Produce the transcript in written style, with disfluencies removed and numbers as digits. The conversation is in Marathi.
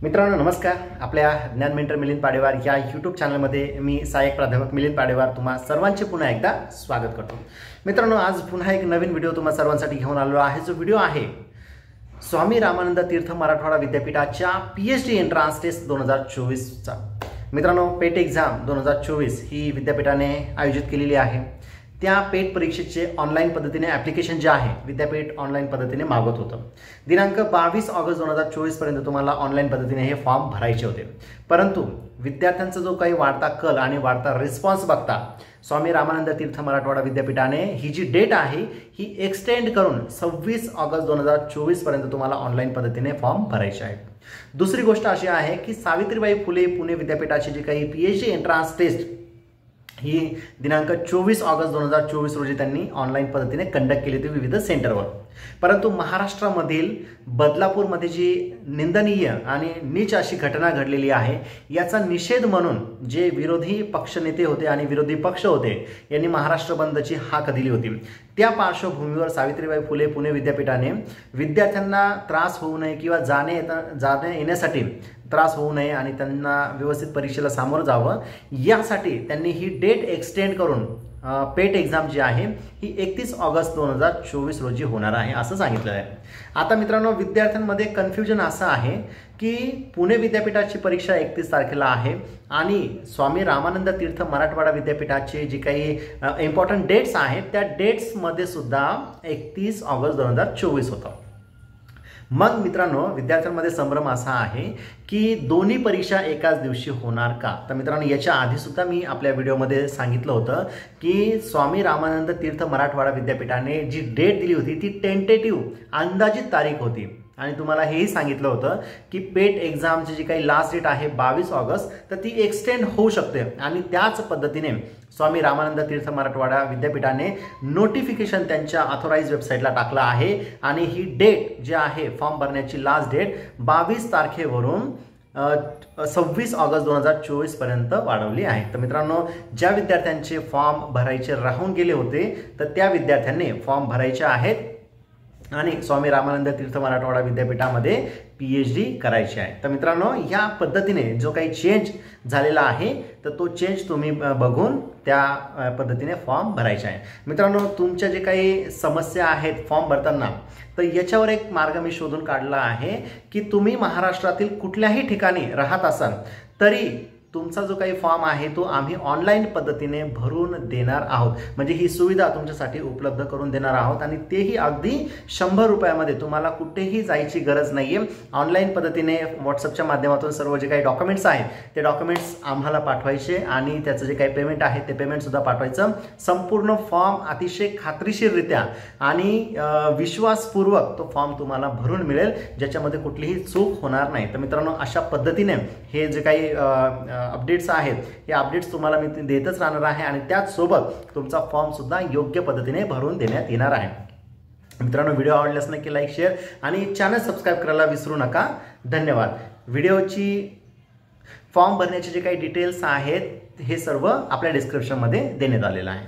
मित्रांनो नमस्कार. आपल्या ज्ञान मेंटर मिलिंद पाडेवार या यूट्यूब चॅनलमध्ये मी सहाय्यक प्राध्यापक मिलिंद पाडेवार तुम्हा सर्वांचे पुन्हा एकदा स्वागत करतो. मित्रांनो आज पुन्हा एक नवीन व्हिडिओ तुम्हा सर्वांसाठी घेऊन आलो आहे. जो व्हिडिओ आहे स्वामी रामानंद तीर्थ मराठवाडा विद्यापीठाच्या PhD एंट्रन्स टेस्ट 2024चा. मित्रांनो पेट एक्झाम 2024 ही विद्यापीठाने आयोजित केलेली आहे. त्या पेट परीक्षेचे ऑनलाईन पद्धतीने ॲप्लिकेशन जे आहे विद्यापीठ ऑनलाईन पद्धतीने मागवत होतं. दिनांक 22 ऑगस्ट 2024 पर्यंत तुम्हाला ऑनलाईन पद्धतीने हे फॉर्म भरायचे होते. परंतु विद्यार्थ्यांचा जो काही वाढता कल आणि वाढता रिस्पॉन्स बघता स्वामी रामानंद तीर्थ मराठवाडा विद्यापीठाने ही जी डेट आहे ही एक्सटेंड करून 26 ऑगस्ट 2024 पर्यंत तुम्हाला ऑनलाईन पद्धतीने फॉर्म भरायचे आहे. दुसरी गोष्ट अशी आहे की सावित्रीबाई फुले पुणे विद्यापीठाची जी काही PhD एंट्रन्स टेस्ट ही दिनांक 24 ऑगस्ट 2024 रोजी त्यांनी ऑनलाईन पद्धतीने कंडक्ट केली होती विविध सेंटरवर. परंतु महाराष्ट्रामधील बदलापूरमध्ये जी निंदनीय आणि नीच अशी घटना घडलेली आहे याचा निषेध म्हणून जे विरोधी पक्षनेते होते आणि विरोधी पक्ष होते यांनी महाराष्ट्र बंदची हाक दिली होती. त्या पार्श्वभूमीवर सावित्रीबाई फुले पुणे विद्यापीठाने विद्यार्थ्यांना त्रास होऊ नये किंवा जाणे येण्यासाठी त्रास होऊ नये आणि त्यांना व्यवस्थित परीक्षेला सामोरं जावं यासाठी त्यांनी ही डेट एक्सटेंड करून पेट एक्झाम जी आहे ही 31 ऑगस्ट 2024 रोजी होणार आहे असं सांगितलं आहे. आता मित्रांनो विद्यार्थ्यांमध्ये कन्फ्युजन असं आहे की पुणे विद्यापीठाची परीक्षा 31 तारखेला आहे आणि स्वामी रामानंद तीर्थ मराठवाडा विद्यापीठाचे जी काही इम्पॉर्टंट डेट्स आहेत त्या डेट्समध्ये सुद्धा 31 ऑगस्ट 2024 होतं. मग मित्रांनो विद्यार्थ्यांमध्ये संभ्रम असा आहे की दोन्ही परीक्षा एकाच दिवशी होणार का. तर मित्रांनो याच्या आधी सुद्धा मी आपल्या व्हिडिओमध्ये सांगितलं होतं की स्वामी रामानंद तीर्थ मराठवाडा विद्यापीठाने जी डेट दिली होती ती टेंटेटिव्ह अंदाजित तारीख होती आणि तुम्हाला हेही सांगितलं होतं की पेट एक्झामची जी काही लास्ट डेट आहे 22 ऑगस्ट तर ती एक्सटेंड होऊ शकते आणि त्याच पद्धतीने स्वामी रामानंद तीर्थ मराठवाडा विद्यापीठाने नोटिफिकेशन त्यांच्या ऑथोराइज वेबसाईटला टाकलं आहे आणि ही डेट जी आहे फॉर्म भरण्याची लास्ट डेट 22 तारखेवरून 26 ऑगस्ट 2024 पर्यंत वाढवली आहे. तर मित्रांनो ज्या विद्यार्थ्यांचे फॉर्म भरायचे राहून गेले होते तर त्या विद्यार्थ्यांनी फॉर्म भरायचे आहेत आणि स्वामी रामानंद तीर्थ मराठवाडा विद्यापीठामध्ये PhD करायची आहे. तर मित्रांनो या पद्धतीने जो काही चेंज झालेला आहे तर तो चेंज तुम्ही बघून त्या पद्धतीने फॉर्म भरायचे आहे. मित्रांनो तुमच्या जे काही समस्या आहेत फॉर्म भरताना तर याच्यावर एक मार्ग मी शोधून काढला आहे की तुम्ही महाराष्ट्रातील कुठल्याही ठिकाणी राहत असाल तरी तुमचा जो काही फॉर्म आहे तो आम्ही ऑनलाईन पद्धतीने भरून देणार आहोत. म्हणजे ही सुविधा तुमच्यासाठी उपलब्ध करून देणार आहोत आणि तेही अगदी 100 रुपयामध्ये. तुम्हाला कुठेही जायची गरज नाही आहे. ऑनलाईन पद्धतीने व्हॉट्सअपच्या माध्यमातून सर्व जे काही डॉक्युमेंट्स आहेत ते डॉक्युमेंट्स आम्हाला पाठवायचे आणि त्याचं जे काही पेमेंट आहे ते पेमेंटसुद्धा पाठवायचं. संपूर्ण फॉर्म अतिशय खात्रीशीररित्या आणि विश्वासपूर्वक तो फॉर्म तुम्हाला भरून मिळेल ज्याच्यामध्ये कुठलीही चूक होणार नाही. तर मित्रांनो अशा पद्धतीने हे जे काही अपडेट्स आहेत हे अपडेट्स तुम्हाला मी देतच राहणार आहे आणि त्याचसोबत तुमचा फॉर्म सुद्धा योग्य पद्धतीने भरून देण्यात येणार आहे. मित्रांनो व्हिडिओ आवडल्यास नक्की लाईक शेअर आणि चॅनल सबस्क्राईब करायला विसरू नका. धन्यवाद. व्हिडिओची फॉर्म भरण्याचे जे काही डिटेल्स आहेत हे सर्व आपल्या डिस्क्रिप्शनमध्ये देण्यात आलेलं आहे.